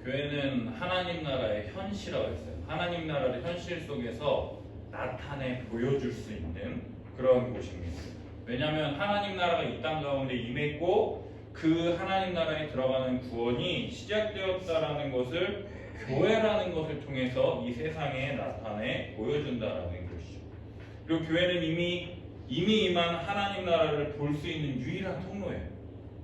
교회는 하나님 나라의 현실이라고 했어요. 하나님 나라의 현실 속에서 나타내 보여줄 수 있는 그런 곳입니다. 왜냐하면 하나님 나라가 이 땅 가운데 임했고 그 하나님 나라에 들어가는 구원이 시작되었다라는 것을 교회라는 것을 통해서 이 세상에 나타내 보여준다라는 것이죠. 그리고 교회는 이미 임한 하나님 나라를 볼 수 있는 유일한 통로예요.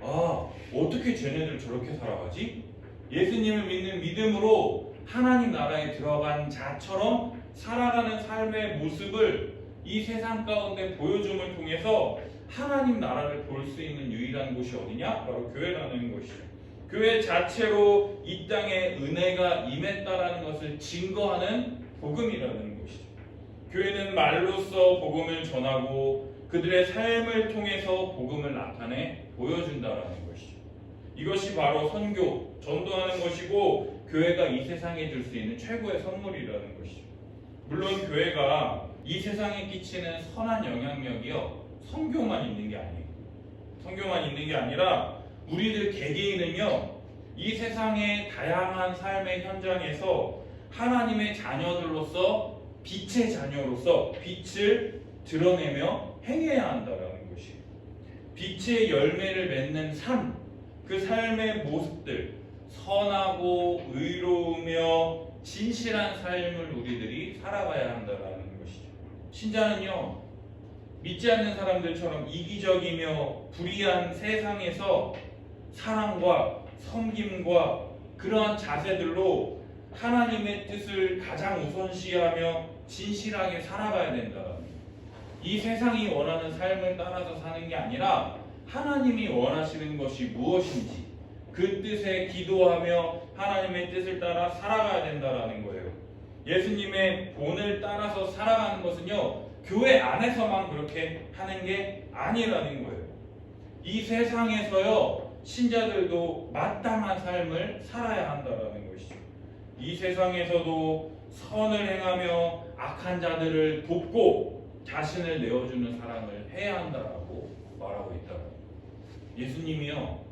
아, 어떻게 쟤네들 저렇게 살아가지? 예수님을 믿는 믿음으로 하나님 나라에 들어간 자처럼 살아가는 삶의 모습을 이 세상 가운데 보여줌을 통해서 하나님 나라를 볼 수 있는 유일한 곳이 어디냐? 바로 교회라는 것이죠. 교회 자체로 이 땅에 은혜가 임했다라는 것을 증거하는 복음이라는 것이죠. 교회는 말로써 복음을 전하고 그들의 삶을 통해서 복음을 나타내 보여준다라는 것이죠. 이것이 바로 선교, 전도하는 것이고 교회가 이 세상에 줄 수 있는 최고의 선물이라는 것이죠. 물론 교회가 이 세상에 끼치는 선한 영향력이요, 선교만 있는 게 아니에요. 선교만 있는 게 아니라 우리들 개개인은요, 이 세상의 다양한 삶의 현장에서 하나님의 자녀들로서 빛의 자녀로서 빛을 드러내며 행해야 한다는 것이에요. 빛의 열매를 맺는 삶, 그 삶의 모습들, 선하고 의로우며 진실한 삶을 우리들이 살아가야 한다는 것이죠. 신자는요, 믿지 않는 사람들처럼 이기적이며 불의한 세상에서 사랑과 섬김과 그러한 자세들로 하나님의 뜻을 가장 우선시하며 진실하게 살아가야 된다. 이 세상이 원하는 삶을 따라서 사는 게 아니라 하나님이 원하시는 것이 무엇인지 그 뜻에 기도하며 하나님의 뜻을 따라 살아가야 된다는 거예요. 예수님의 본을 따라서 살아가는 것은요, 교회 안에서만 그렇게 하는 게 아니라는 거예요. 이 세상에서요, 신자들도 마땅한 삶을 살아야 한다는 것이죠. 이 세상에서도 선을 행하며 악한 자들을 돕고 자신을 내어주는 사랑을 해야 한다라고 말하고 있다는 거예요. 예수님이요,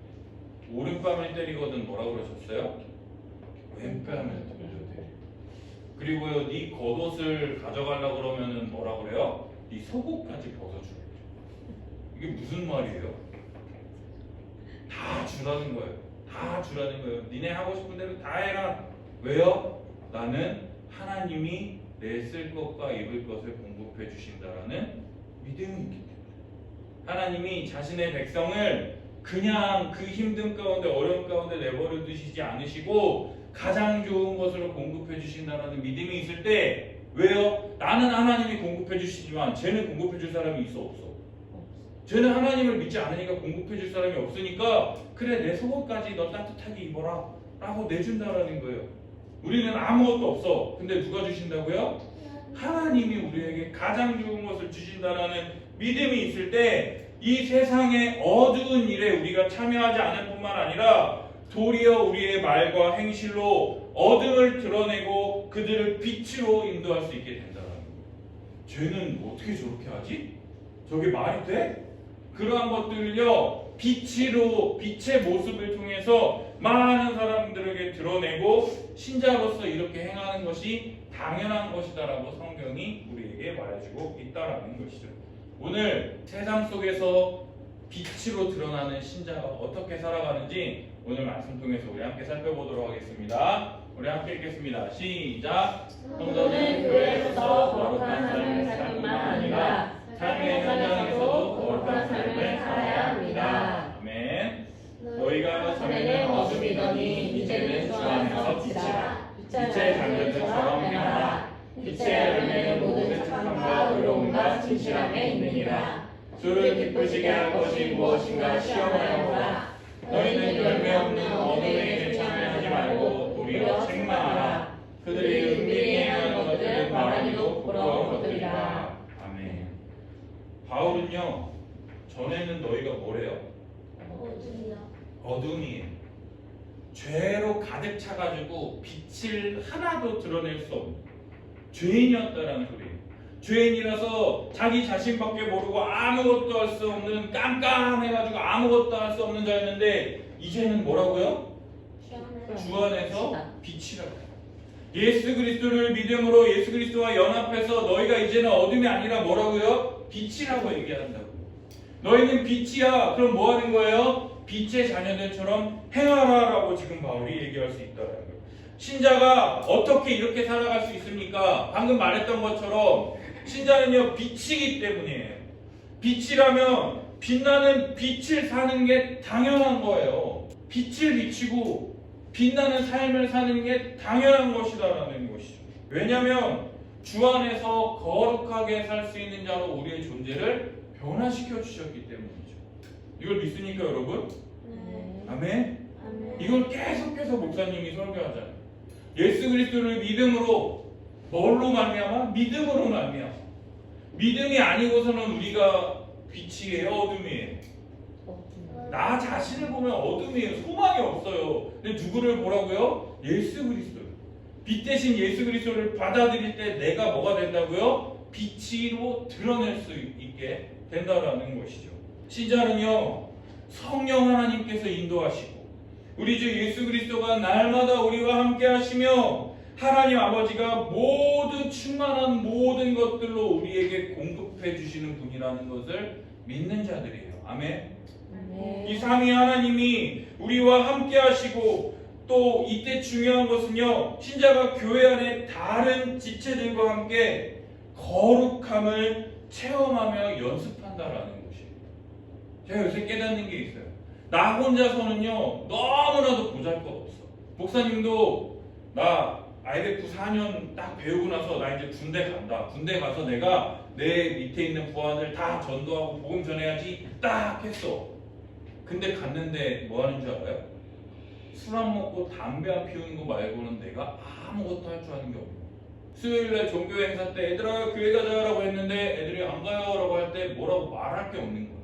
오른뺨을 때리거든 뭐라고 그러셨어요? 왼뺨을 들려대. 그리고요, 네 겉옷을 가져가려고 그러면은 뭐라 그래요? 네 속옷까지 벗어주래. 이게 무슨 말이에요? 다 주라는 거예요. 다 주라는 거예요. 니네 하고 싶은 대로 다 해라. 왜요? 나는 하나님이 내 쓸 것과 입을 것을 공급해 주신다라는 믿음이 있기 때문에. 하나님이 자신의 백성을 그냥 그 힘든 가운데 어려운 가운데 내버려 두시지 않으시고 가장 좋은 것으로 공급해 주신다라는 믿음이 있을 때, 왜요? 나는 하나님이 공급해 주시지만 쟤는 공급해 줄 사람이 있어 없어? 쟤는 하나님을 믿지 않으니까 공급해 줄 사람이 없으니까 그래 내 속옷까지 너 따뜻하게 입어라 라고 내준다라는 거예요. 우리는 아무것도 없어. 근데 누가 주신다고요? 하나님이 우리에게 가장 좋은 것을 주신다라는 믿음이 있을 때 이 세상의 어두운 일에 우리가 참여하지 않을 뿐만 아니라 도리어 우리의 말과 행실로 어둠을 드러내고 그들을 빛으로 인도할 수 있게 된다는 거예요. 쟤는 어떻게 저렇게 하지? 저게 말이 돼? 그러한 것들을요, 빛으로, 빛의 모습을 통해서 많은 사람들에게 드러내고 신자로서 이렇게 행하는 것이 당연한 것이다라고 성경이 우리에게 말해주고 있다라는 것이죠. 오늘 세상 속에서 빛으로 드러나는 신자가 어떻게 살아가는지 오늘 말씀 통해서 우리 함께 살펴보도록 하겠습니다. 우리 함께 읽겠습니다. 시작! 성도는 교회에서 거룩한 삶을 살뿐만 아니라 삶의 현장에서도 거룩한 삶을 살아야 합니다. 아멘. 너희가 전에는 어둠이더니 이제는 주 안에서 빛이라. 빛의 자녀들처럼 행하라. 빛의 열매는 모든 착함과 의로움과 진실함에 있느니라. 주를 기쁘시게 할 것이 무엇인가 시험하여 보라. 너희는 열매 없는 어둠에 참여하지 말고 도리어 책망하라. 그들이 은밀히 행하는 것들은 바라기도 부러운 것들이라. 아멘. 바울은요, 전에는 너희가 뭐래요? 어둠이에요. 죄로 가득 차가지고 빛을 하나도 드러낼 수 없는 죄인이었다라는 소리예요. 죄인이라서 자기 자신밖에 모르고 아무것도 할 수 없는, 깜깜해가지고 아무것도 할 수 없는 자였는데 이제는 뭐라고요? 주 안에서 빛이라고 해요. 예수 그리스도를 믿음으로 예수 그리스도와 연합해서 너희가 이제는 어둠이 아니라 뭐라고요? 빛이라고 얘기한다고. 너희는 빛이야. 그럼 뭐 하는 거예요? 빛의 자녀들처럼 행하라라고 지금 바울이 얘기할 수 있다는 거예요. 신자가 어떻게 이렇게 살아갈 수 있습니까? 방금 말했던 것처럼 신자는요 빛이기 때문이에요. 빛이라면 빛나는 빛을 사는 게 당연한 거예요. 빛을 비치고 빛나는 삶을 사는 게 당연한 것이다라는 것이죠. 왜냐하면 주 안에서 거룩하게 살 수 있는 자로 우리의 존재를 변화시켜 주셨기 때문이죠. 이걸 믿습니까 여러분? 네. 아멘? 아멘. 이걸 계속해서 목사님이 설교하잖아요. 예수 그리스도를 믿음으로 뭘로 말미암아? 믿음으로 말미암아. 믿음이 아니고서는 우리가 빛이에요, 어둠이에요? 나 자신을 보면 어둠이에요. 소망이 없어요. 근데 누구를 보라고요? 예수 그리스도. 빛 대신 예수 그리스도를 받아들일 때 내가 뭐가 된다고요? 빛으로 드러낼 수 있게 된다라는 것이죠. 신자는요 성령 하나님께서 인도하시고 우리 주 예수 그리스도가 날마다 우리와 함께 하시며 하나님 아버지가 모든 충만한 모든 것들로 우리에게 공급해 주시는 분이라는 것을 믿는 자들이에요. 아멘. 이 삼위 하나님이 우리와 함께 하시고 또 이때 중요한 것은요 신자가 교회 안에 다른 지체들과 함께 거룩함을 체험하며 연습한다라는 것이에요. 제가 요새 깨닫는 게 있어요. 나 혼자서는요 너무나도 보잘것없어. 목사님도 나 IBF 4년 딱 배우고 나서 나 이제 군대 간다. 군대 가서 내가 내 밑에 있는 부하들 다 전도하고 복음 전해야지 딱 했어. 근데 갔는데 뭐 하는 줄 알아요? 술 안 먹고 담배 안 피우는 거 말고는 내가 아무것도 할 줄 아는 게 없는 거야. 수요일날 종교 행사 때 애들아 교회 가자라고 했는데 애들이 안 가요 라고 할 때 뭐라고 말할 게 없는 거야.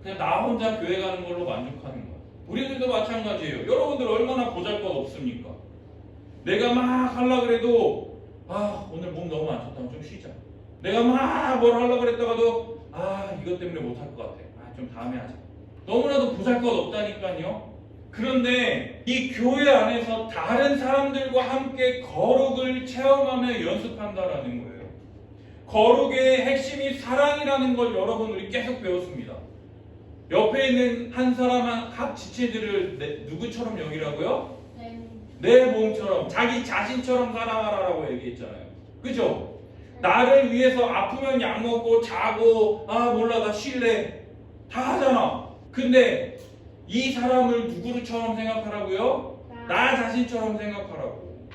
그냥 나 혼자 교회 가는 걸로 만족하는 거야. 우리들도 마찬가지예요. 여러분들 얼마나 보잘것 없습니까? 내가 막 하려고 그래도 오늘 몸 너무 안 좋다 좀 쉬자. 내가 막 뭘 하려고 그랬다가도 이것 때문에 못 할 것 같아. 좀 다음에 하자. 너무나도 보잘것 없다니까요. 그런데 이 교회 안에서 다른 사람들과 함께 거룩을 체험하며 연습한다라는 거예요. 거룩의 핵심이 사랑이라는 걸 여러분 우리 계속 배웠습니다. 옆에 있는 한 사람 각 지체들을 누구처럼 여기라고요? 내 몸처럼 자기 자신처럼 사랑하라라고 얘기했잖아요. 그죠? 나를 위해서 아프면 약 먹고 자고 몰라 나 쉴래 다 하잖아. 근데 이 사람을 누구처럼 생각하라고요? 나 자신처럼 생각하라고.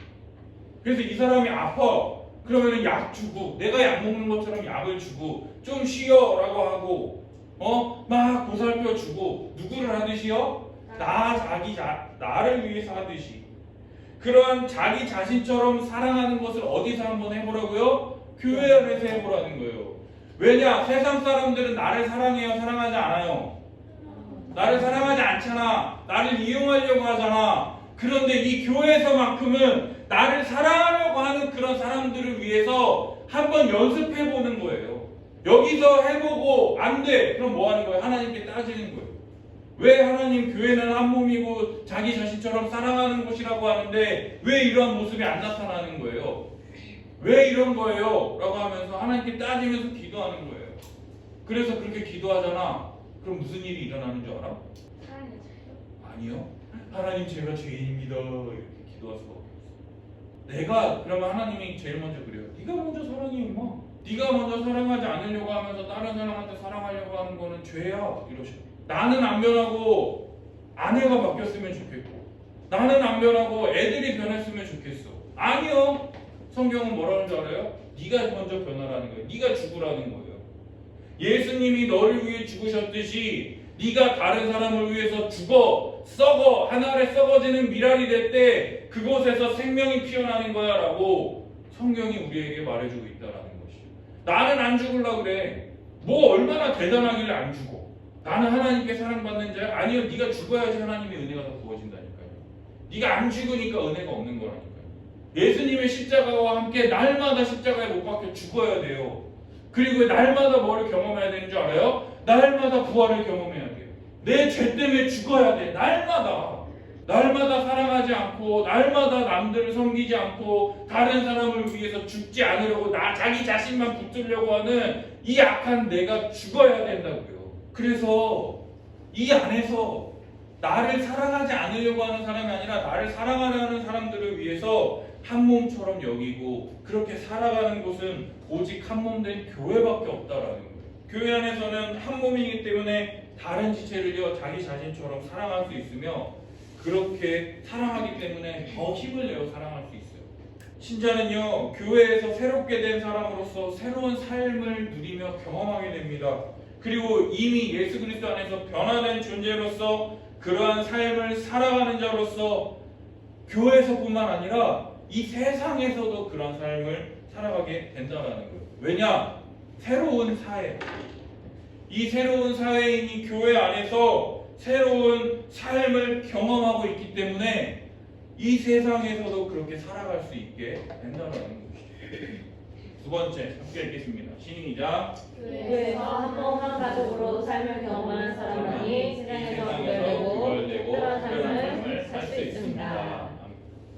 그래서 이 사람이 아파 그러면 약 주고 내가 약 먹는 것처럼 약을 주고 좀 쉬어라고 하고 막 보살펴 주고 누구를 하듯이요? 나를 위해서 하듯이. 그러한 자기 자신처럼 사랑하는 것을 어디서 한번 해보라고요? 교회 안에서 해보라는 거예요. 왜냐? 세상 사람들은 나를 사랑해요? 사랑하지 않아요? 나를 사랑하지 않잖아. 나를 이용하려고 하잖아. 그런데 이 교회에서만큼은 나를 사랑하려고 하는 그런 사람들을 위해서 한번 연습해보는 거예요. 여기서 해보고 안 돼. 그럼 뭐 하는 거예요? 하나님께 따지는 거예요. 왜 하나님 교회는 한 몸이고 자기 자신처럼 사랑하는 곳이라고 하는데 왜 이러한 모습이 안 나타나는 거예요? 왜 이런 거예요? 라고 하면서 하나님께 따지면서 기도하는 거예요. 그래서 그렇게 기도하잖아. 그럼 무슨 일이 일어나는 줄 알아? 아니요. 하나님 제가 죄인입니다. 이렇게 기도할 수가 없어요. 내가 그러면 하나님이 제일 먼저 그래요. 네가 먼저 사랑해 임마. 네가 먼저 사랑하지 않으려고 하면서 다른 사람한테 사랑하려고 하는 거는 죄야. 이러셔. 나는 안 변하고 아내가 바뀌었으면 좋겠고 나는 안 변하고 애들이 변했으면 좋겠어. 아니요. 성경은 뭐라는 줄 알아요? 네가 먼저 변하라는 거예요. 네가 죽으라는 거예요. 예수님이 너를 위해 죽으셨듯이 네가 다른 사람을 위해서 죽어 썩어 하늘에 썩어지는 미랄이 될 때 그곳에서 생명이 피어나는 거야 라고 성경이 우리에게 말해주고 있다라는 것이죠. 나는 안 죽으려고 그래. 뭐 얼마나 대단하길래 안 죽어. 나는 하나님께 사랑받는 자야. 아니요. 네가 죽어야지 하나님의 은혜가 더 부어진다니까요. 네가 안 죽으니까 은혜가 없는 거라니까요. 예수님의 십자가와 함께 날마다 십자가에 못 박혀 죽어야 돼요. 그리고 날마다 뭐를 경험해야 되는 줄 알아요? 날마다 부활을 경험해야 돼요. 내 죄 때문에 죽어야 돼. 날마다. 날마다 사랑하지 않고 날마다 남들을 섬기지 않고 다른 사람을 위해서 죽지 않으려고 자기 자신만 붙들려고 하는 이 악한 내가 죽어야 된다고요. 그래서 이 안에서 나를 사랑하지 않으려고 하는 사람이 아니라 나를 사랑하는 사람들을 위해서 한 몸처럼 여기고 그렇게 살아가는 곳은 오직 한 몸 된 교회밖에 없다라는 거예요. 교회 안에서는 한 몸이기 때문에 다른 지체를요 자기 자신처럼 사랑할 수 있으며 그렇게 사랑하기 때문에 더 힘을 내어 사랑할 수 있어요. 신자는요 교회에서 새롭게 된 사람으로서 새로운 삶을 누리며 경험하게 됩니다. 그리고 이미 예수 그리스도 안에서 변화된 존재로서 그러한 삶을 살아가는 자로서 교회에서뿐만 아니라 이 세상에서도 그런 삶을 살아가게 된다는 거예요. 왜냐? 새로운 사회. 이 새로운 사회인이 교회 안에서 새로운 삶을 경험하고 있기 때문에 이 세상에서도 그렇게 살아갈 수 있게 된다는 것이죠. 두 번째, 함께 읽겠습니다. 시작. 교회에서 한 몸 한 가족으로 삶을 경험하는 사람만이 세상에서 구별되고 특별한 삶을 살 수 있습니다.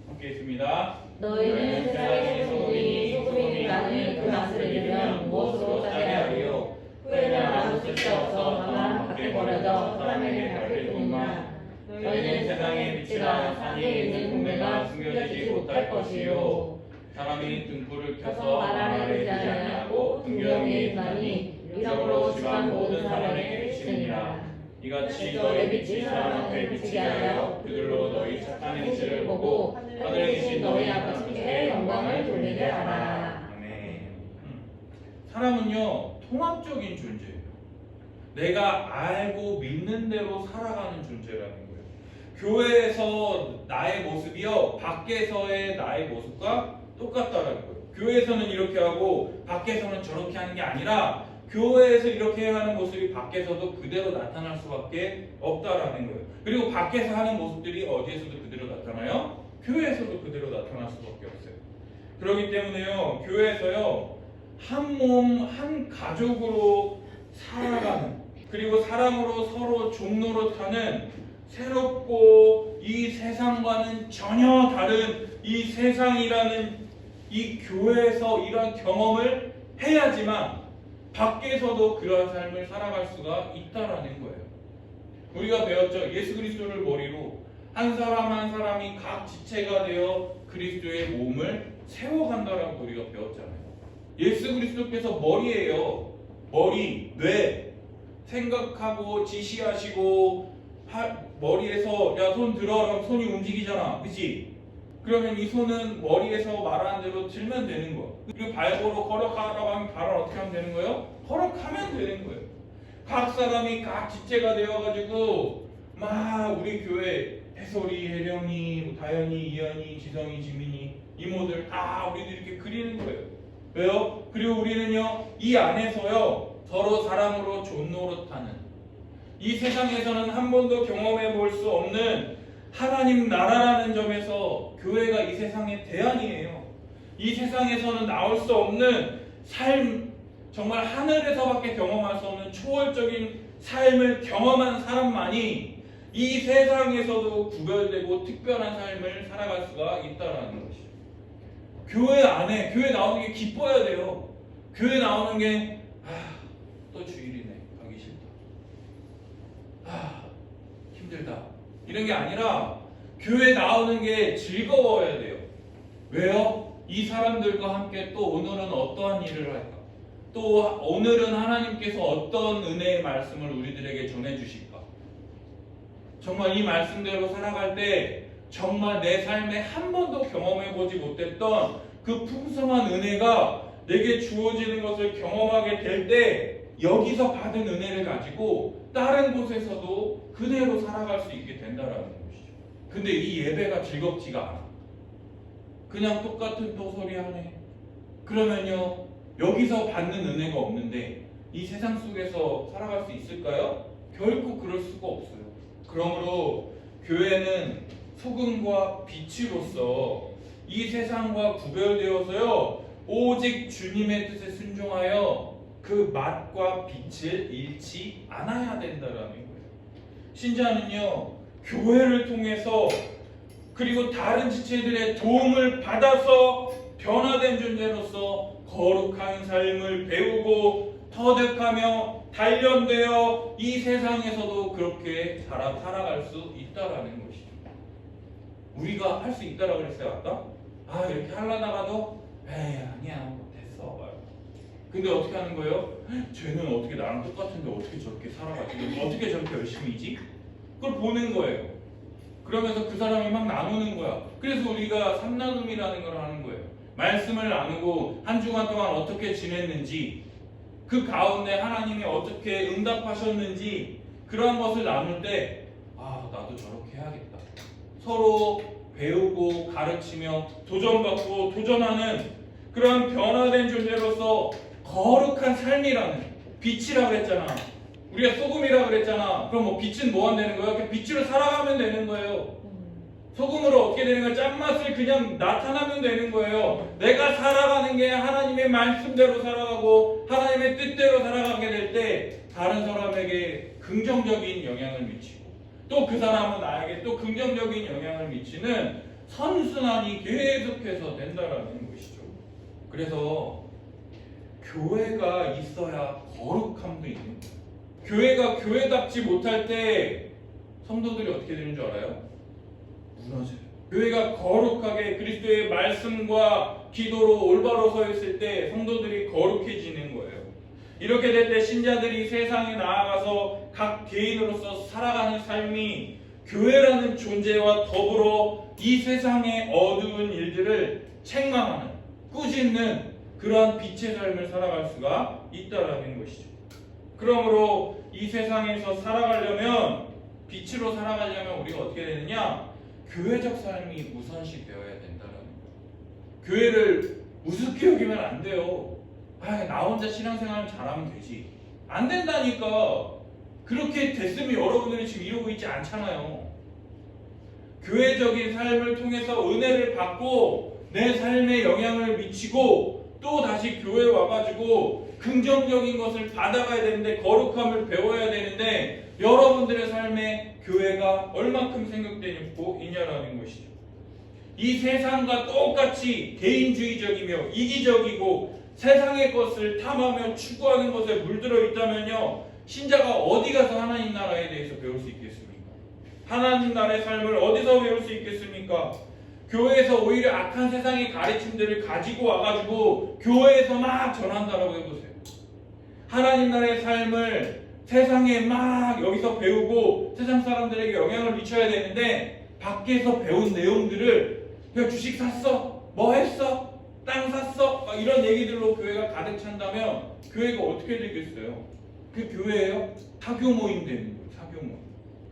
함께 읽습니다. 너희는 세상의 소금이니 소금이 많은 그 맛을 잃으면 무엇으로 짜게 하리요? 후에는 아무 쓸데없어 다만 밖에 버려져 사람에게 밝힐 뿐이나 너희는 세상의 빛이라 산에 있는 동네가 숨겨지지 못할 것이요. 사람이 등불을 켜서 켜서 말 아래 두지 아니하고 등경에 있나니 이러므로 집안 모든 사람에게 비치느니라. 이같이 너희 빛이 사람 앞에 비치게 하여 그들로 너희 착한 행실을 보고 하늘에 계신 너희 아버지께 영광을 돌리게 하라. 아멘. 사람은요 통합적인 존재예요. 내가 알고 믿는 대로 살아가는 존재라는 거예요. 교회에서 나의 모습이요 밖에서의 나의 모습과 똑같다라는 거예요. 교회에서는 이렇게 하고 밖에서는 저렇게 하는 게 아니라 교회에서 이렇게 하는 모습이 밖에서도 그대로 나타날 수밖에 없다라는 거예요. 그리고 밖에서 하는 모습들이 어디에서도 그대로 나타나요? 교회에서도 그대로 나타날 수밖에 없어요. 그렇기 때문에요 교회에서요 한 몸 한 가족으로 살아가는 그리고 사랑으로 서로 종로로 타는 새롭고 이 세상과는 전혀 다른 이 세상이라는 이 교회에서 이런 경험을 해야지만 밖에서도 그러한 삶을 살아갈 수가 있다라는 거예요. 우리가 배웠죠. 예수 그리스도를 머리로 한 사람 한 사람이 각 지체가 되어 그리스도의 몸을 세워간다라고 우리가 배웠잖아요. 예수 그리스도께서 머리예요. 머리, 뇌, 생각하고 지시하시고 머리에서 야 손 들어 그럼 손이 움직이잖아. 그치? 그러면 이 손은 머리에서 말하는 대로 들면 되는 거야. 그리고 발보로 허락하라고 하면 발을 어떻게 하면 되는 거예요? 허락하면 되는 거예요. 각 사람이 각 지체가 되어가지고 막 우리 교회 해솔이, 혜령이, 다현이, 이현이, 지성이, 지민이 이모들 다 우리도 이렇게 그리는 거예요. 왜요? 그리고 우리는요 이 안에서요 서로 사랑으로 존노릇하는 이 세상에서는 한 번도 경험해 볼 수 없는 하나님 나라라는 점에서 교회가 이 세상의 대안이에요. 이 세상에서는 나올 수 없는 삶, 정말 하늘에서밖에 경험할 수 없는 초월적인 삶을 경험한 사람만이 이 세상에서도 구별되고 특별한 삶을 살아갈 수가 있다는 것이죠. 교회 안에, 교회 나오는 게 기뻐야 돼요. 교회 나오는 게 또 주일이네, 가기 싫다. 힘들다. 이런 게 아니라 교회 나오는 게 즐거워야 돼요. 왜요? 이 사람들과 함께 또 오늘은 어떠한 일을 할까? 또 오늘은 하나님께서 어떤 은혜의 말씀을 우리들에게 전해주실까? 정말 이 말씀대로 살아갈 때 정말 내 삶에 한 번도 경험해보지 못했던 그 풍성한 은혜가 내게 주어지는 것을 경험하게 될 때 여기서 받은 은혜를 가지고 다른 곳에서도 그대로 살아갈 수 있게 된다는 것이죠. 근데 이 예배가 즐겁지가 않아. 그냥 똑같은 또 소리 하네. 그러면요 여기서 받는 은혜가 없는데 이 세상 속에서 살아갈 수 있을까요? 결코 그럴 수가 없어요. 그러므로 교회는 소금과 빛으로서 이 세상과 구별되어서요 오직 주님의 뜻에 순종하여 그 맛과 빛을 잃지 않아야 된다는 거예요. 신자는요 교회를 통해서 그리고 다른 지체들의 도움을 받아서 변화된 존재로서 거룩한 삶을 배우고 터득하며 단련되어 이 세상에서도 그렇게 살아갈 수 있다라는 것이죠. 우리가 할 수 있다라고 그랬어요 아까? 아 이렇게 하려다가도 에이 아니야 됐어. 근데 어떻게 하는 거예요? 쟤는 어떻게 나랑 똑같은데 어떻게 저렇게 살아가지? 어떻게 저렇게 열심히지? 그걸 보는 거예요. 그러면서 그 사람이 막 나누는 거야. 그래서 우리가 삼나눔이라는 걸 하는 거예요. 말씀을 나누고 한 주간 동안 어떻게 지냈는지, 그 가운데 하나님이 어떻게 응답하셨는지 그러한 것을 나눌 때 아 나도 저렇게 해야겠다. 서로 배우고 가르치며 도전받고 도전하는 그러한 변화된 존재로서 거룩한 삶이라는, 빛이라고 그랬잖아. 우리가 소금이라고 그랬잖아. 그럼 뭐 빛은 뭐 하면 되는 거예요? 그냥 빛으로 살아가면 되는 거예요. 소금으로 얻게 되는 건 짠맛을 그냥 나타나면 되는 거예요. 내가 살아가는 게 하나님의 말씀대로 살아가고 하나님의 뜻대로 살아가게 될 때 다른 사람에게 긍정적인 영향을 미치고 또 그 사람은 나에게 또 긍정적인 영향을 미치는 선순환이 계속해서 된다라는 것이죠. 그래서 교회가 있어야 거룩함도 있는 거예요. 교회가 교회답지 못할 때 성도들이 어떻게 되는 줄 알아요? 무너져요. 교회가 거룩하게 그리스도의 말씀과 기도로 올바로 서 있을 때 성도들이 거룩해지는 거예요. 이렇게 될 때 신자들이 세상에 나아가서 각 개인으로서 살아가는 삶이 교회라는 존재와 더불어 이 세상의 어두운 일들을 책망하는, 꾸짖는 그러한 빛의 삶을 살아갈 수가 있다라는 것이죠. 그러므로 이 세상에서 살아가려면, 빛으로 살아가려면 우리가 어떻게 되느냐? 교회적 삶이 우선시 되어야 된다는 거예요. 교회를 우습게 여기면 안 돼요. 나 혼자 신앙생활 잘하면 되지. 안 된다니까. 그렇게 됐으면 여러분들이 지금 이러고 있지 않잖아요. 교회적인 삶을 통해서 은혜를 받고 내 삶에 영향을 미치고 또 다시 교회에 와가지고 긍정적인 것을 받아가야 되는데, 거룩함을 배워야 되는데 여러분들의 삶에 교회가 얼만큼 생각되고 있냐라는 것이죠. 이 세상과 똑같이 개인주의적이며 이기적이고 세상의 것을 탐하며 추구하는 것에 물들어 있다면요, 신자가 어디 가서 하나님 나라에 대해서 배울 수 있겠습니까? 하나님 나라의 삶을 어디서 배울 수 있겠습니까? 교회에서 오히려 악한 세상의 가르침들을 가지고 와가지고 교회에서 막 전한다라고 해보세요. 하나님 나라의 삶을 세상에 막 여기서 배우고 세상 사람들에게 영향을 미쳐야 되는데 밖에서 배운 내용들을 야 주식 샀어? 뭐 했어? 땅 샀어? 막 이런 얘기들로 교회가 가득 찬다면 교회가 어떻게 되겠어요? 그 교회예요? 사교 모임 되는 거예요. 사교 모임.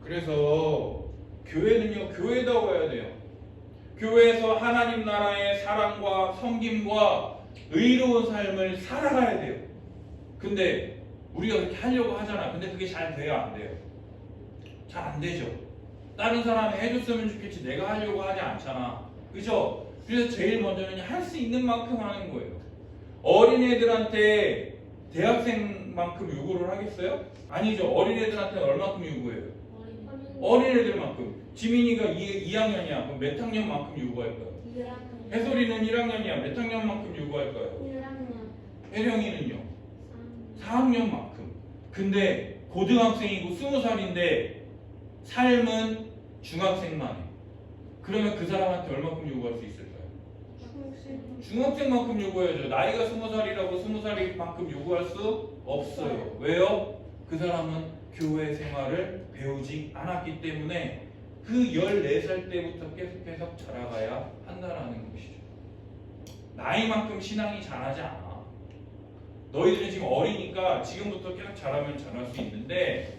그래서 교회는요, 교회다워야 돼요. 교회에서 하나님 나라의 사랑과 섬김과 의로운 삶을 살아가야 돼요. 근데 우리가 그렇게 하려고 하잖아. 근데 그게 잘 돼요? 안 돼요? 잘 안 되죠. 다른 사람이 해줬으면 좋겠지 내가 하려고 하지 않잖아. 그죠? 그래서 제일 먼저는 할 수 있는 만큼 하는 거예요. 어린애들한테 대학생만큼 요구를 하겠어요? 아니죠. 어린애들한테 얼마큼 요구해요? 어린애들만큼. 지민이가 2학년이야. 그럼 몇 학년만큼 요구할까요? 1학년. 해솔이는 1학년이야. 몇 학년만큼 요구할까요? 1학년. 혜령이는요? 4학년만큼. 근데 고등학생이고 20살인데 삶은 중학생만 해. 그러면 그 사람한테 얼마큼 요구할 수 있을까요? 중학생만큼 요구해야죠. 나이가 20살이라고 20살만큼 요구할 수 없어요. 왜요? 그 사람은 교회 생활을 배우지 않았기 때문에 그 14살 때부터 계속해서 자라가야 한다는 것이죠. 나이만큼 신앙이 자라지 않아. 너희들은 지금 어리니까 지금부터 계속 자라면 자랄 수 있는데,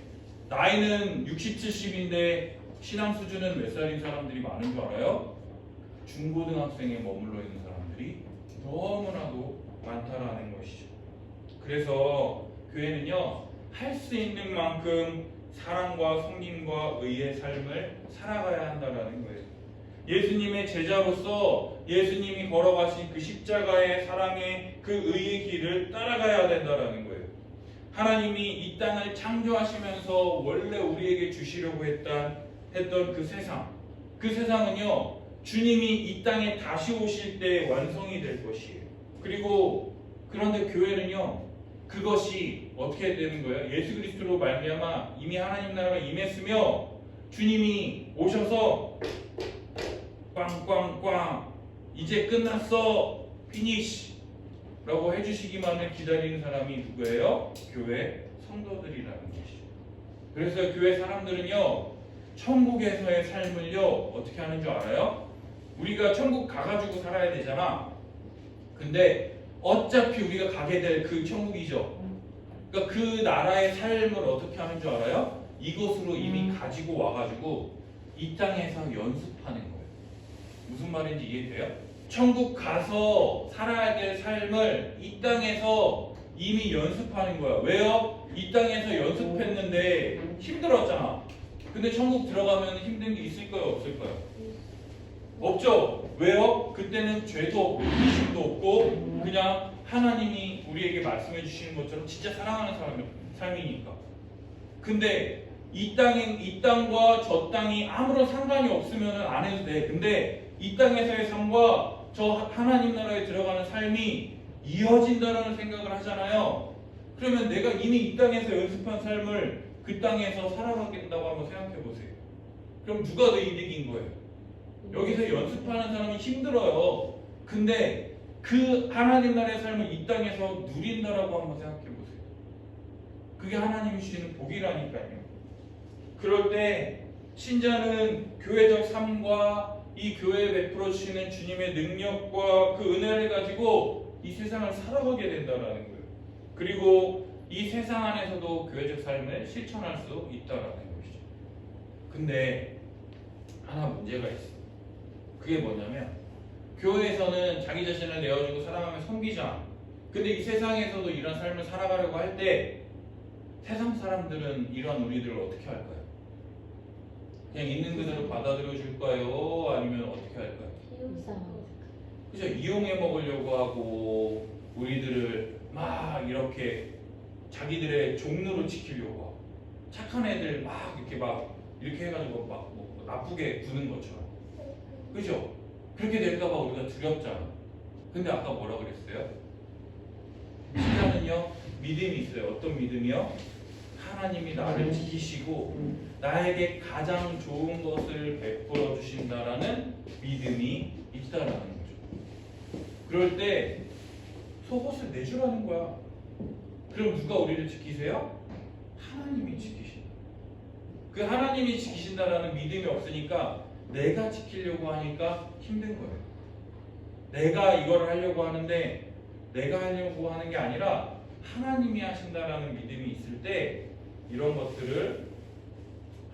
나이는 60, 70인데 신앙 수준은 몇 살인 사람들이 많은 줄 알아요? 중고등학생에 머물러 있는 사람들이 너무나도 많다라는 것이죠. 그래서 교회는요, 할 수 있는 만큼 사랑과 섬김과 의의 삶을 살아가야 한다는 거예요. 예수님의 제자로서 예수님이 걸어가신 그 십자가의 사랑의 그 의의 길을 따라가야 된다는 거예요. 하나님이 이 땅을 창조하시면서 원래 우리에게 주시려고 했던 했던 그 세상, 그 세상은요 주님이 이 땅에 다시 오실 때 완성이 될 것이에요. 그리고 그런데 교회는요 그것이 어떻게 되는 거예요? 예수 그리스도로 말미암아 이미 하나님 나라가 임했으며 주님이 오셔서 꽝꽝꽝 이제 끝났어 피니시 라고 해주시기만을 기다리는 사람이 누구예요? 교회 성도들이라는 것이죠. 그래서 교회 사람들은요 천국에서의 삶을요 어떻게 하는 줄 알아요? 우리가 천국 가가지고 살아야 되잖아. 근데 어차피 우리가 가게 될 그 천국이죠. 그러니까 그 나라의 삶을 어떻게 하는 줄 알아요? 이것으로 이미 가지고 와가지고 이 땅에서 연습하는 거예요. 무슨 말인지 이해돼요? 천국 가서 살아야 될 삶을 이 땅에서 이미 연습하는 거야. 왜요? 이 땅에서 연습했는데 힘들었잖아. 근데 천국 들어가면 힘든 게 있을까요? 없을까요? 없죠. 왜요? 그때는 죄도 없고 의심도 없고 그냥 하나님이 우리에게 말씀해 주시는 것처럼 진짜 사랑하는 사람의 삶이니까. 근데 이 땅과 저 땅이 아무런 상관이 없으면 안 해도 돼. 근데 이 땅에서의 삶과 저 하나님 나라에 들어가는 삶이 이어진다는 생각을 하잖아요. 그러면 내가 이미 이 땅에서 연습한 삶을 그 땅에서 살아가겠다고 한번 생각해 보세요. 그럼 누가 더 이득인 거예요? 여기서 연습하는 사람이 힘들어요. 근데 그 하나님 나라의 삶을 이 땅에서 누린다라고 한번 생각해 보세요. 그게 하나님이 주시는 복이라니까요. 그럴 때 신자는 교회적 삶과 이 교회에 베풀어 주시는 주님의 능력과 그 은혜를 가지고 이 세상을 살아가게 된다라는 거예요. 그리고 이 세상 안에서도 교회적 삶을 실천할 수 있다라는 것이죠. 근데 하나 문제가 있어요. 그게 뭐냐면 교회에서는 자기 자신을 내어주고 사랑하며 섬기자. 근데 이 세상에서도 이런 삶을 살아가려고 할 때 세상 사람들은 이런 우리들을 어떻게 할까요? 그냥 있는 그대로 받아들여 줄까요? 아니면 어떻게 할까요? 그죠? 이용해 먹으려고 하고 우리들을 막 이렇게 자기들의 종로로 지키려고 하고 착한 애들 막 이렇게 해가지고 뭐 나쁘게 구는 것처럼. 그죠? 그렇게 될까봐 우리가 두렵잖아. 근데 아까 뭐라 그랬어요? 신자는요 믿음이 있어요. 어떤 믿음이요? 하나님이 나를 지키시고 나에게 가장 좋은 것을 베풀어 주신다라는 믿음이 있다라는 거죠. 그럴 때 속옷을 내주라는 거야. 그럼 누가 우리를 지키세요? 하나님이 지키신다. 그 하나님이 지키신다라는 믿음이 없으니까 내가 지키려고 하니까 힘든 거예요. 내가 이걸 하려고 하는데 내가 하려고 하는 게 아니라 하나님이 하신다라는 믿음이 있을 때 이런 것들을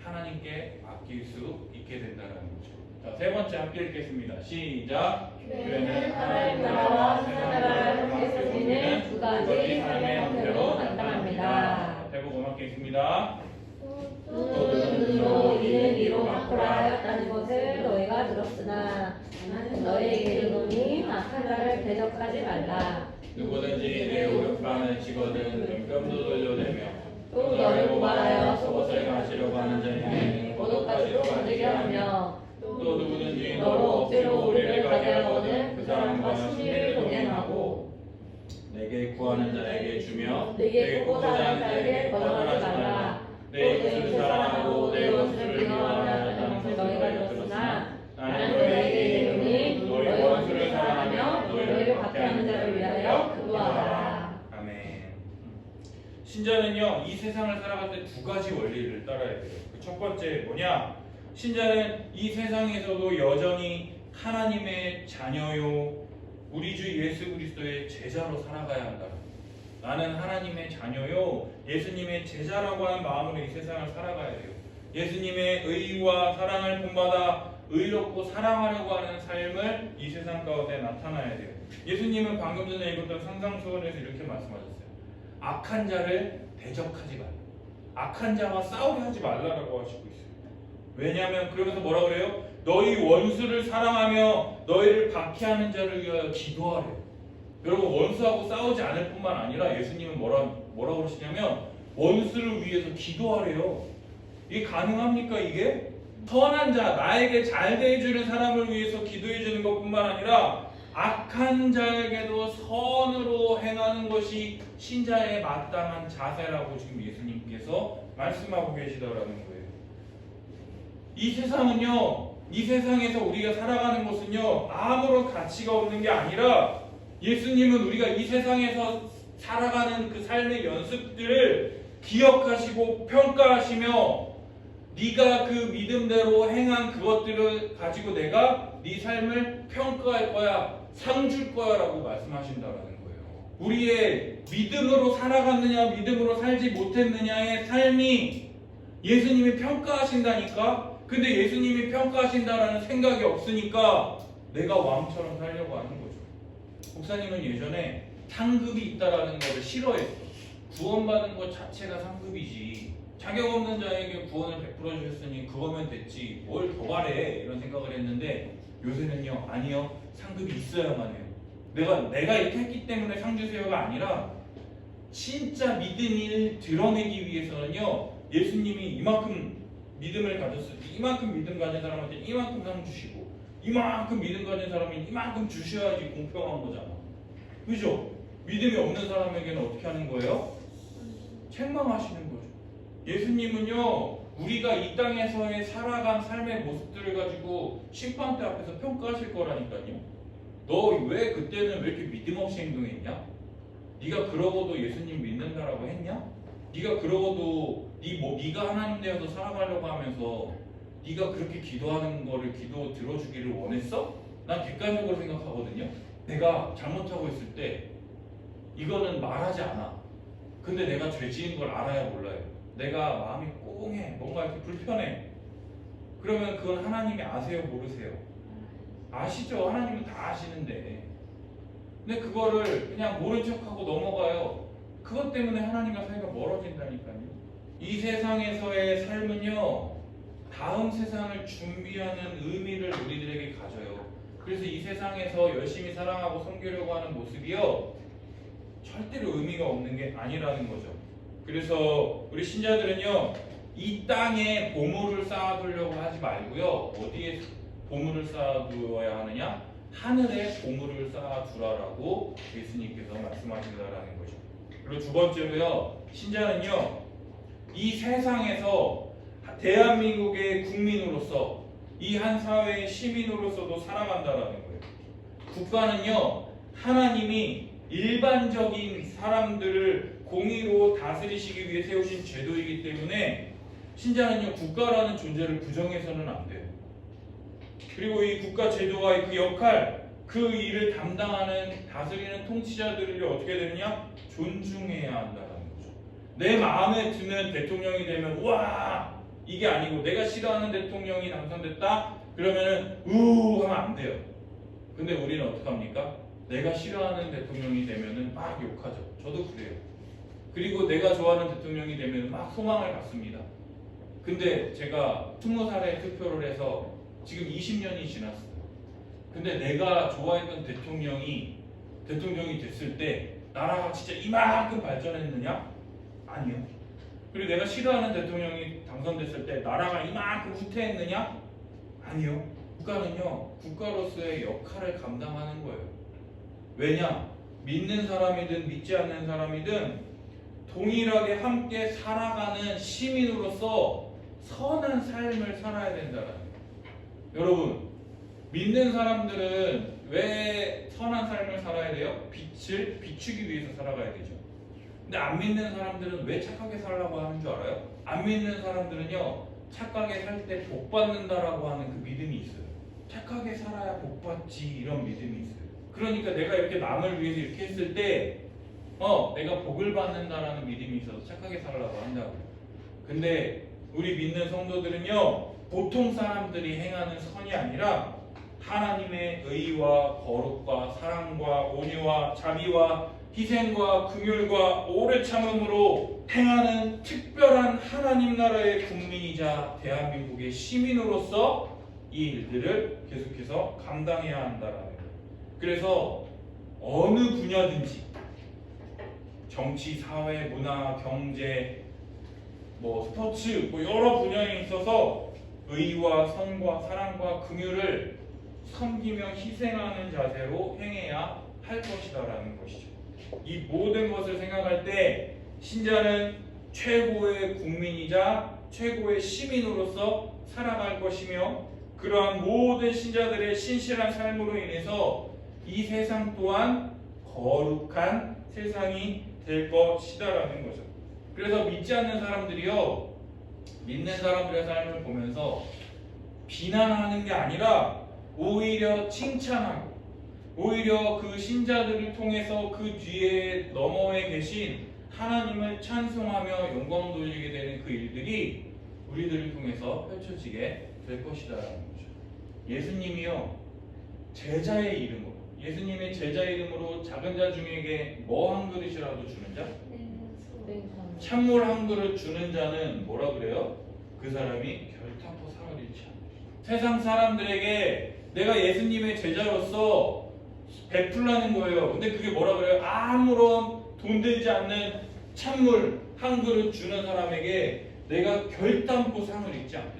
하나님께 맡길 수 있게 된다는 거죠. 자, 세 번째 함께 읽겠습니다. 시작. 교회는 하나님 나라와 세상 나라를 함께 섬기는 두 가지 삶의 형태로 나타납니다. 대부분 함께 읽습니다. 너는 눈으로 이는 이로 바꾸라 하였다는 것을 너희가 들었으나 나는 너희에게 이르노니 악한 자를 대적하지 말라. 누구든지 내 오륙간을 치거든 눈뼘도 돌려내며 또 너를 고발하여 속옷을 가시려고 하는 자에게 고도까지도 건지게 하며 또 누구든지 너로 억지로 우리를 가게 하거든 그 사람과 심리를 동행하고 내게 구하는 자에게 주며 내게 구하는 자에게 거절하지 말라. 내 이웃을 사랑하고 내 원수를 미워하라는 것을 너희가 들었으나 나는 너희에게 이르노니 너희 원수를 사랑하며 너희를 박해하는 자를 위하여 기도하라. 아멘. 신자는요 이 세상을 살아갈 때 두 가지 원리를 따라야 돼요. 그 첫 번째 뭐냐? 신자는 이 세상에서도 여전히 하나님의 자녀요 우리 주 예수 그리스도의 제자로 살아가야 한다. 나는 하나님의 자녀요 예수님의 제자라고 하는 마음으로 이 세상을 살아가야 돼요. 예수님의 의와 사랑을 본받아 의롭고 사랑하려고 하는 삶을 이 세상 가운데 나타나야 돼요. 예수님은 방금 전에 읽었던 상상수원에서 이렇게 말씀하셨어요. 악한 자를 대적하지 말라. 악한 자와 싸우게 하지 말라라고 하시고 있어요. 왜냐하면 그러면서 뭐라 그래요? 너희 원수를 사랑하며 너희를 박해하는 자를 위하여 기도하래요. 여러분 원수하고 싸우지 않을 뿐만 아니라 예수님은 뭐라 그러시냐면 원수를 위해서 기도하래요. 이게 가능합니까 이게? 선한 자, 나에게 잘 대해주는 사람을 위해서 기도해주는 것뿐만 아니라 악한 자에게도 선으로 행하는 것이 신자의 마땅한 자세라고 지금 예수님께서 말씀하고 계시더라는 거예요. 이 세상은요, 이 세상에서 우리가 살아가는 것은요, 아무런 가치가 없는 게 아니라 예수님은 우리가 이 세상에서 살아가는 그 삶의 연습들을 기억하시고 평가하시며 네가 그 믿음대로 행한 그것들을 가지고 내가 네 삶을 평가할 거야, 상 줄 거야 라고 말씀하신다라는 거예요. 우리의 믿음으로 살아갔느냐 믿음으로 살지 못했느냐의 삶이 예수님이 평가하신다니까. 근데 예수님이 평가하신다라는 생각이 없으니까 내가 왕처럼 살려고 하는 거죠. 목사님은 예전에 상급이 있다라는 것을 싫어했어. 구원받은 것 자체가 상급이지. 자격 없는 자에게 구원을 베풀어 주셨으니 그거면 됐지. 뭘 더 바래? 이런 생각을 했는데 요새는요, 아니요. 상급이 있어야만 해요. 내가 이렇게 했기 때문에 상 주세요가 아니라 진짜 믿음을 드러내기 위해서는요, 예수님이 이만큼 믿음을 가졌을 때 이만큼 믿음 가진 사람한테 이만큼 상 주시고 이만큼 믿음 가진 사람이 이만큼 주셔야지 공평한 거잖아. 그죠? 믿음이 없는 사람에게는 어떻게 하는 거예요? 책망하시는 거죠. 예수님은요, 우리가 이 땅에서의 살아간 삶의 모습들을 가지고 심판대 앞에서 평가하실 거라니까요. 너 왜 그때는 왜 이렇게 믿음 없이 행동했냐? 네가 그러고도 예수님 믿는다라고 했냐? 네가 그러고도 네가 하나님 되어서 살아가려고 하면서 네가 그렇게 기도하는 거를 기도 들어주기를 원했어? 난 객관적으로 생각하거든요. 내가 잘못하고 있을 때 이거는 말하지 않아. 근데 내가 죄 지은 걸 알아야 몰라요. 내가 마음이 꽁해, 뭔가 이렇게 불편해. 그러면 그건 하나님이 아세요, 모르세요? 아시죠? 하나님은 다 아시는데. 근데 그거를 그냥 모른 척하고 넘어가요. 그것 때문에 하나님과 사이가 멀어진다니까요. 이 세상에서의 삶은요, 다음 세상을 준비하는 의미를 우리들에게 가져요. 그래서 이 세상에서 열심히 사랑하고 섬기려고 하는 모습이요, 절대로 의미가 없는 게 아니라는 거죠. 그래서 우리 신자들은요, 이 땅에 보물을 쌓아두려고 하지 말고요, 어디에 보물을 쌓아두어야 하느냐? 하늘에 보물을 쌓아두라라고 예수님께서 말씀하신다라는 거죠. 그리고 두 번째로요, 신자는요, 이 세상에서 대한민국의 국민으로서 이 한 사회의 시민으로서도 살아간다라는 거예요. 국가는요, 하나님이 일반적인 사람들을 공의로 다스리시기 위해 세우신 제도이기 때문에 신자는요, 국가라는 존재를 부정해서는 안 돼요. 그리고 이 국가 제도와 그 역할, 그 일을 담당하는 다스리는 통치자들을 어떻게 되느냐? 존중해야 한다는 거죠. 내 마음에 드는 대통령이 되면 우와! 이게 아니고 내가 싫어하는 대통령이 당선됐다? 그러면은 우우 하면 안 돼요. 근데 우리는 어떡합니까? 내가 싫어하는 대통령이 되면은 막 욕하죠. 저도 그래요. 그리고 내가 좋아하는 대통령이 되면 막 소망을 갖습니다. 근데 제가 20살에 투표를 해서 지금 20년이 지났어요. 근데 내가 좋아했던 대통령이 됐을 때 나라가 진짜 이만큼 발전했느냐? 아니요. 그리고 내가 싫어하는 대통령이 당선됐을 때 나라가 이만큼 후퇴했느냐? 아니요. 국가는요, 국가로서의 역할을 감당하는 거예요. 왜냐? 믿는 사람이든 믿지 않는 사람이든 동일하게 함께 살아가는 시민으로서 선한 삶을 살아야 된다는 거예요. 여러분, 믿는 사람들은 왜 선한 삶을 살아야 돼요? 빛을 비추기 위해서 살아가야 되죠. 근데 안 믿는 사람들은 왜 착하게 살라고 하는 줄 알아요? 안 믿는 사람들은요, 착하게 살 때 복 받는다라고 하는 그 믿음이 있어요. 착하게 살아야 복 받지, 이런 믿음이 있어요. 그러니까 내가 이렇게 남을 위해서 이렇게 했을 때 내가 복을 받는다라는 믿음이 있어서 착하게 살라고 한다고요. 근데 우리 믿는 성도들은요, 보통 사람들이 행하는 선이 아니라 하나님의 의와 거룩과 사랑과 온유와 자비와 희생과 긍휼과 오래 참음으로 행하는 특별한 하나님 나라의 국민이자 대한민국의 시민으로서 이 일들을 계속해서 감당해야 한다라는 거예요. 그래서 어느 분야든지 정치, 사회, 문화, 경제, 스포츠 여러 분야에 있어서 의와 선과 사랑과 긍휼을 섬기며 희생하는 자세로 행해야 할 것이다라는 것이죠. 이 모든 것을 생각할 때 신자는 최고의 국민이자 최고의 시민으로서 살아갈 것이며 그러한 모든 신자들의 신실한 삶으로 인해서 이 세상 또한 거룩한 세상이 될 것이다라는 거죠. 그래서 믿지 않는 사람들이요, 믿는 사람들의 삶을 보면서 비난하는 게 아니라 오히려 칭찬하고 오히려 그 신자들을 통해서 그 뒤에 너머에 계신 하나님을 찬송하며 영광 돌리게 되는 그 일들이 우리들을 통해서 펼쳐지게 될 것이다라는 거죠. 예수님이요, 제자의 이름으로, 예수님의 제자 이름으로 작은 자 중에게 뭐 한 그릇이라도 주는 자? 찬물 한 그릇 주는 자는 뭐라 그래요? 그 사람이 결탄코 상을 잃지 않는다. 세상 사람들에게 내가 예수님의 제자로서 베풀라는 거예요. 근데 그게 뭐라 그래요? 아무런 돈 들지 않는 찬물 한 그릇 주는 사람에게 내가 결탄코 상을 잊지 않겠다.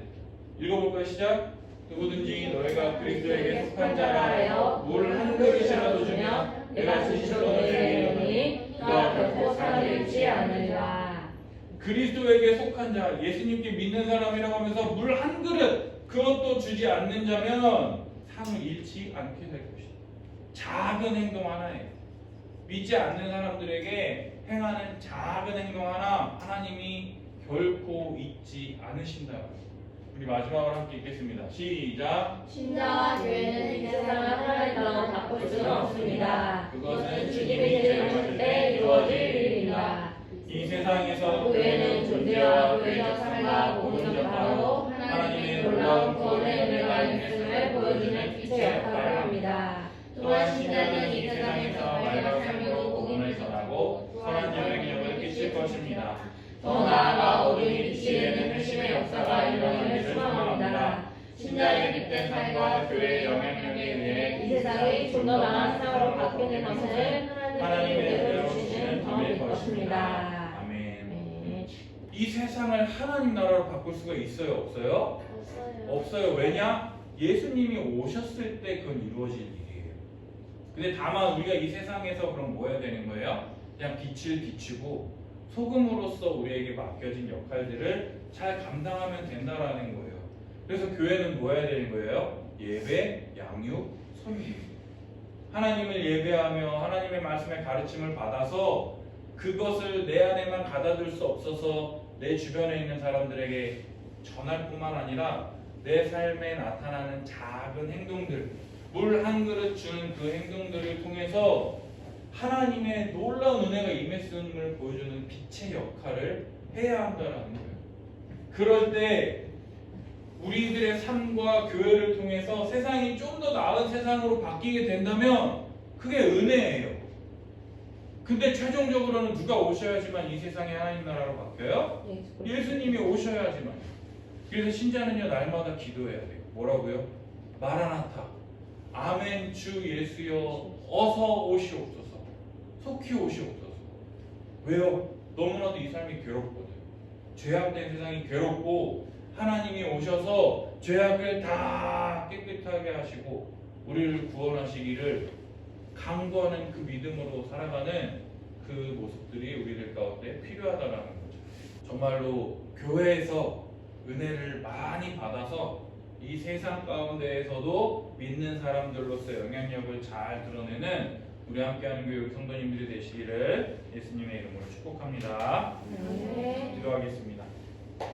읽어볼까요? 시작. 누구든지 너희가 그리스도에게 속한 자라 하여 물 한 그릇이라도 주면 내가 진실로 너희에게 이르노니 그가 결코 상을 잃지 않으리라. 그리스도에게 속한 자, 예수님께 믿는 사람이라고 하면서 물 한 그릇 그것도 주지 않는 자면 상을 잃지 않게 될 것이다. 작은 행동 하나에 믿지 않는 사람들에게 행하는 작은 행동 하나 하나님이 결코 잊지 않으신다. 우리 마지막으로 함께 읽겠습니다. 시작. 신자와 교회는 이 세상을 하나님으로 바꿀 수는 없습니다. 그것은 주님이 재림하실 때 이루어질 일입니다. 이 세상에서 교회는 존재와 교회적 삶과 공적 바로 하나님의 놀라운 구원의 은혜가 있음을 보여주는 빛의 역할을 합니다. 또한 신자는 이 세상에서 말과 삶으로 복음을 전하고 선한 영향력을 끼칠 것입니다. 더 나아가 어둠이 빛이 되는 회심의 역사가 일어나기를 소망합니다. 신자의 빛된 삶과 교회의 영향력에 의해 이 세상이 좀 더 나은 세상으로 바뀌는 것은 하나님의 은혜로 주시는 비밀일 것입니다. 아멘. 이 세상을 하나님 나라로 바꿀 수가 있어요? 없어요? 없어요. 왜냐? 예수님이 오셨을 때 그건 이루어질 일이에요. 근데 다만 우리가 이 세상에서 그럼 뭐 해야 되는 거예요? 그냥 빛을 비추고 소금으로서 우리에게 맡겨진 역할들을 잘 감당하면 된다라는 거예요. 그래서 교회는 뭐 해야 되는 거예요? 예배, 양육, 섬김. 하나님을 예배하며 하나님의 말씀의 가르침을 받아서 그것을 내 안에만 가다둘 수 없어서 내 주변에 있는 사람들에게 전할 뿐만 아니라 내 삶에 나타나는 작은 행동들, 물 한 그릇 주는 그 행동들을 통해서 하나님의 놀라운 은혜가 임했음을 보여주는 빛의 역할을 해야 한다는 거예요. 그럴 때 우리들의 삶과 교회를 통해서 세상이 좀 더 나은 세상으로 바뀌게 된다면 그게 은혜예요. 근데 최종적으로는 누가 오셔야지만 이 세상이 하나님 나라로 바뀌어요? 예수님이 오셔야지만. 그래서 신자는요, 날마다 기도해야 돼요. 뭐라고요? 마라나타, 아멘 주 예수여 어서 오시옵소서, 속히 오시옵소서. 왜요? 너무나도 이 삶이 괴롭거든. 죄악된 세상이 괴롭고 하나님이 오셔서 죄악을 다 깨끗하게 하시고 우리를 구원하시기를 강구하는 그 믿음으로 살아가는 그 모습들이 우리들 가운데 필요하다는 거죠. 정말로 교회에서 은혜를 많이 받아서 이 세상 가운데에서도 믿는 사람들로서 영향력을 잘 드러내는 우리 함께하는 교육 성도님들이 되시기를 예수님의 이름으로 축복합니다.